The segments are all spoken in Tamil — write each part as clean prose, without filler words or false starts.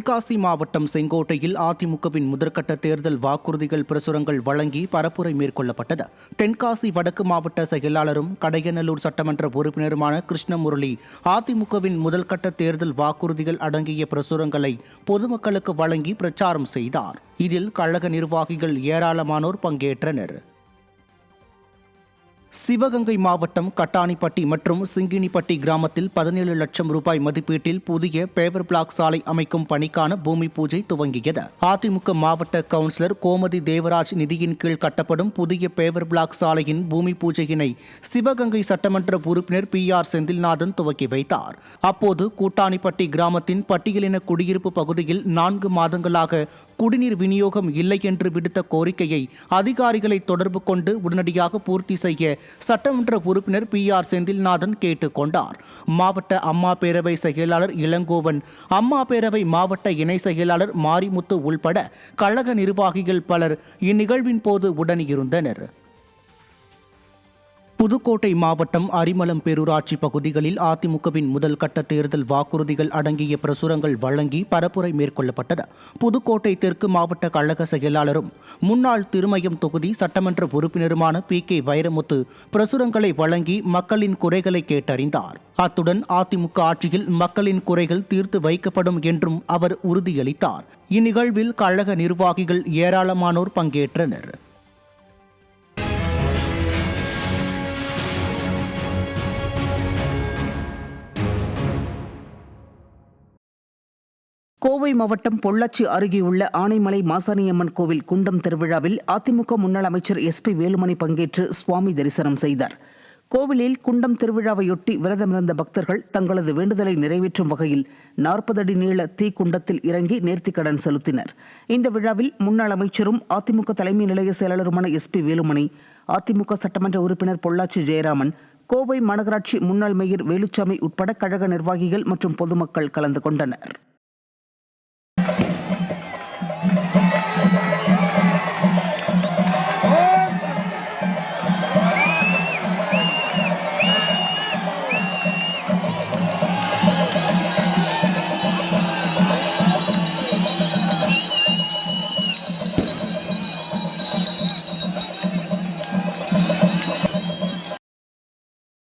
தென்காசி மாவட்டம் செங்கோட்டையில் அதிமுகவின் முதற்கட்ட தேர்தல் வாக்குறுதிகள் பிரசுரங்கள் வழங்கி பரப்புரை மேற்கொள்ளப்பட்டது. தென்காசி வடக்கு மாவட்ட செயலாளரும் கடையநல்லூர் சட்டமன்ற உறுப்பினருமான கிருஷ்ணமுரளி அதிமுகவின் முதல்கட்ட தேர்தல் வாக்குறுதிகள் அடங்கிய பிரசுரங்களை பொதுமக்களுக்கு வழங்கி பிரச்சாரம் செய்தார். இதில் கழக நிர்வாகிகள் ஏராளமானோர் பங்கேற்றனர். சிவகங்கை மாவட்டம் கட்டாணிப்பட்டி மற்றும் சிங்கினிப்பட்டி கிராமத்தில் 17 லட்சம் ரூபாய் மதிப்பீட்டில் புதிய பேவர் பிளாக் சாலை அமைக்கும் பணிக்கான பூமி பூஜை துவங்கியது. அதிமுக மாவட்ட கவுன்சிலர் கோமதி தேவராஜ் நிதியின் கீழ் கட்டப்படும் புதிய பேவர் பிளாக் சாலையின் பூமி பூஜையினை சிவகங்கை சட்டமன்ற உறுப்பினர் PR செந்தில்நாதன் துவக்கி வைத்தார். அப்போது கூட்டாணிப்பட்டி கிராமத்தின் பட்டியலின குடியிருப்பு பகுதியில் 4 மாதங்களாக குடிநீர் விநியோகம் இல்லை என்று விடுத்த கோரிக்கையை அதிகாரிகளை தொடர்பு கொண்டு உடனடியாக பூர்த்தி செய்ய சட்டமன்ற உறுப்பினர் PR செந்தில்நாதன் கேட்டுக் கொண்டார். மாவட்ட அம்மா பேரவை செயலாளர் இளங்கோவன், அம்மா பேரவை மாவட்ட இணை செயலாளர் மாரிமுத்து உள்பட கழக நிர்வாகிகள் பலர் இந்நிகழ்வின் போது உடனிருந்தனர். புதுக்கோட்டை மாவட்டம் அரிமளம் பேரூராட்சி பகுதிகளில் அதிமுகவின் முதல் கட்ட தேர்தல் வாக்குறுதிகள் அடங்கிய பிரசுரங்கள் வழங்கி பரப்புரை மேற்கொள்ளப்பட்டது. புதுக்கோட்டை தெற்கு மாவட்ட கழக செயலாளரும் முன்னாள் திருமயம் தொகுதி சட்டமன்ற உறுப்பினருமான PK வைரமுத்து பிரசுரங்களை வழங்கி மக்களின் குறைகளை கேட்டறிந்தார். அத்துடன் அதிமுக ஆட்சியில் மக்களின் குறைகள் தீர்த்து வைக்கப்படும் என்றும் அவர் உறுதியளித்தார். இந்நிகழ்வில் கழக நிர்வாகிகள் ஏராளமானோர் பங்கேற்றனர். கோவை மாவட்டம் பொள்ளாச்சி அருகேயுள்ள ஆனைமலை மாசாணியம்மன் கோவில் குண்டம் திருவிழாவில் அதிமுக முன்னாள் அமைச்சர் SP வேலுமணி பங்கேற்று சுவாமி தரிசனம் செய்தார். கோவிலில் குண்டம் திருவிழாவையொட்டி விரதமிருந்த பக்தர்கள் தங்களது வேண்டுதலை நிறைவேற்றும் வகையில் 40 அடி நீள தீக்குண்டத்தில் இறங்கி நேர்த்திக்கடன் செலுத்தினர். இந்த விழாவில் முன்னாள் அமைச்சரும் அதிமுக தலைமை நிலைய செயலாளருமான SP வேலுமணி, அதிமுக சட்டமன்ற உறுப்பினர் பொள்ளாச்சி ஜெயராமன், கோவை மாநகராட்சி முன்னாள் மேயர் வேலுச்சாமி உட்பட கழக நிர்வாகிகள் மற்றும் பொதுமக்கள் கலந்து கொண்டனர்.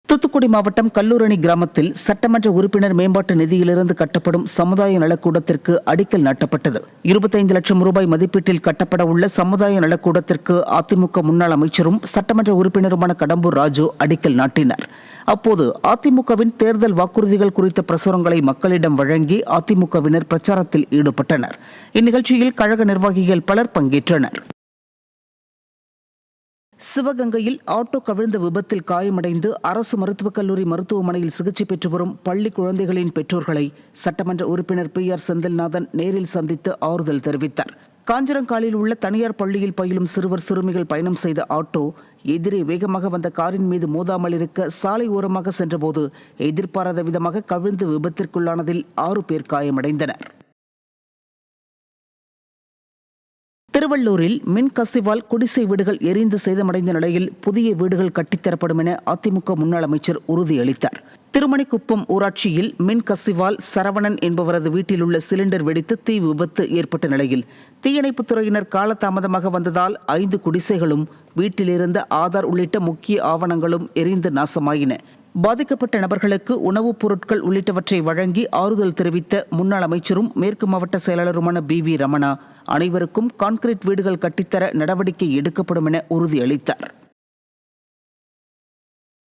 தூத்துக்குடி மாவட்டம் கல்லூரணி கிராமத்தில் சட்டமன்ற உறுப்பினர் மேம்பாட்டு நிதியிலிருந்து கட்டப்படும் சமுதாய நலக்கூடத்திற்கு அடிக்கல் நாட்டப்பட்டது. 25 லட்சம் ரூபாய் மதிப்பீட்டில் கட்டப்பட உள்ள சமுதாய நலக்கூடத்திற்கு அதிமுக முன்னாள் அமைச்சரும் சட்டமன்ற உறுப்பினருமான கடம்பூர் ராஜு அடிக்கல் நாட்டினார். அப்போது அதிமுகவின் தேர்தல் வாக்குறுதிகள் குறித்த பிரசுரங்களை மக்களிடம் வழங்கி அதிமுகவினர் பிரச்சாரத்தில் ஈடுபட்டனர். இந்நிகழ்ச்சியில் கழக நிர்வாகிகள் பலர் பங்கேற்றனர். சிவகங்கையில் ஆட்டோ கவிழ்ந்த விபத்தில் காயமடைந்து அரசு மருத்துவக் கல்லூரி மருத்துவமனையில் சிகிச்சை பெற்று வரும் பள்ளி குழந்தைகளின் பெற்றோர்களை சட்டமன்ற உறுப்பினர் PR செந்தில்நாதன் நேரில் சந்தித்து ஆறுதல் தெரிவித்தார். காஞ்சரங்காலில் உள்ள தனியார் பள்ளியில் பயிலும் சிறுவர் சிறுமிகள் பயணம் செய்த ஆட்டோ எதிரே வேகமாக வந்த காரின் மீது மோதாமல் இருக்க சாலை ஓரமாக சென்றபோது எதிர்பாராத விதமாக கவிழ்ந்து விபத்திற்குள்ளானதில் 6 பேர் காயமடைந்தனர். திருவள்ளூரில் மின் கசிவால் குடிசை வீடுகள் எரிந்து சேதமடைந்த நிலையில் புதிய வீடுகள் கட்டித்தரப்படும் என அதிமுக முன்னாள் அமைச்சர் உறுதியளித்தார். திருமணிக்குப்பம் ஊராட்சியில் மின் கசிவால் சரவணன் என்பவரது வீட்டில் உள்ள சிலிண்டர் வெடித்து தீ விபத்து ஏற்பட்ட நிலையில் தீயணைப்புத் துறையினர் காலதாமதமாக வந்ததால் 5 குடிசைகளும் வீட்டிலிருந்த ஆதார் உள்ளிட்ட முக்கிய ஆவணங்களும் எரிந்து நாசமாயின. பாதிக்கப்பட்ட நபர்களுக்கு உணவுப் பொருட்கள் உள்ளிட்டவற்றை வழங்கி ஆறுதல் தெரிவித்த முன்னாள் அமைச்சரும் மேற்கு மாவட்ட செயலாளருமான BV ரமணா அனைவருக்கும் கான்கிரீட் வீடுகள் கட்டித்தர நடவடிக்கை எடுக்கப்படும் என உறுதியளித்தார்.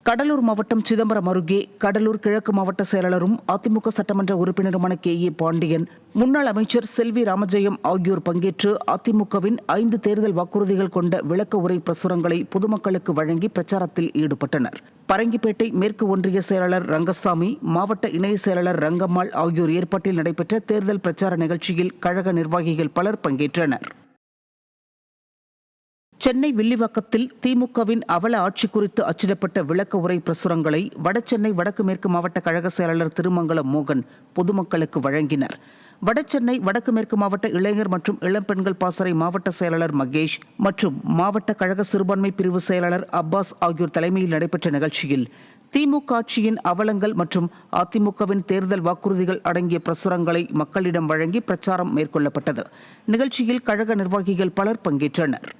கடலூர் மாவட்டம் சிதம்பரம் அருகே கடலூர் கிழக்கு மாவட்ட செயலாளரும் அதிமுக சட்டமன்ற உறுப்பினருமான KA பாண்டியன், முன்னாள் அமைச்சர் செல்வி ராமஜெயம் ஆகியோர் பங்கேற்று அதிமுகவின் 5 தேர்தல் வாக்குறுதிகள் கொண்ட விளக்க உரை பிரசுரங்களை பொதுமக்களுக்கு வழங்கி பிரச்சாரத்தில் ஈடுபட்டனர். பரங்கிப்பேட்டை மேற்கு ஒன்றிய செயலாளர் ரங்கசாமி, மாவட்ட இணை செயலாளர் ரங்கம்மாள் ஆகியோர் ஏற்பாட்டில் நடைபெற்ற தேர்தல் பிரச்சார நிகழ்ச்சியில் கழக நிர்வாகிகள் பலர் பங்கேற்றனர். சென்னை வில்லிவாக்கத்தில் திமுகவின் அவல ஆட்சி குறித்து அச்சிடப்பட்ட விளக்க உரை பிரசுரங்களை வடசென்னை வடக்கு மேற்கு மாவட்ட கழக செயலாளர் திருமங்கலம் மோகன் பொதுமக்களுக்கு வழங்கினர். வடசென்னை வடக்கு மேற்கு மாவட்ட இளைஞர் மற்றும் இளம்பெண்கள் பாசறை மாவட்ட செயலாளர் மகேஷ் மற்றும் மாவட்ட கழக சிறுபான்மை பிரிவு செயலாளர் அப்பாஸ் ஆகியோர் தலைமையில் நடைபெற்ற நிகழ்ச்சியில் திமுக ஆட்சியின் அவலங்கள் மற்றும் அதிமுகவின் தேர்தல் வாக்குறுதிகள் அடங்கிய பிரசுரங்களை மக்களிடம் வழங்கி பிரச்சாரம் மேற்கொள்ளப்பட்டது. நிகழ்ச்சியில் கழக நிர்வாகிகள் பலர் பங்கேற்றனர்.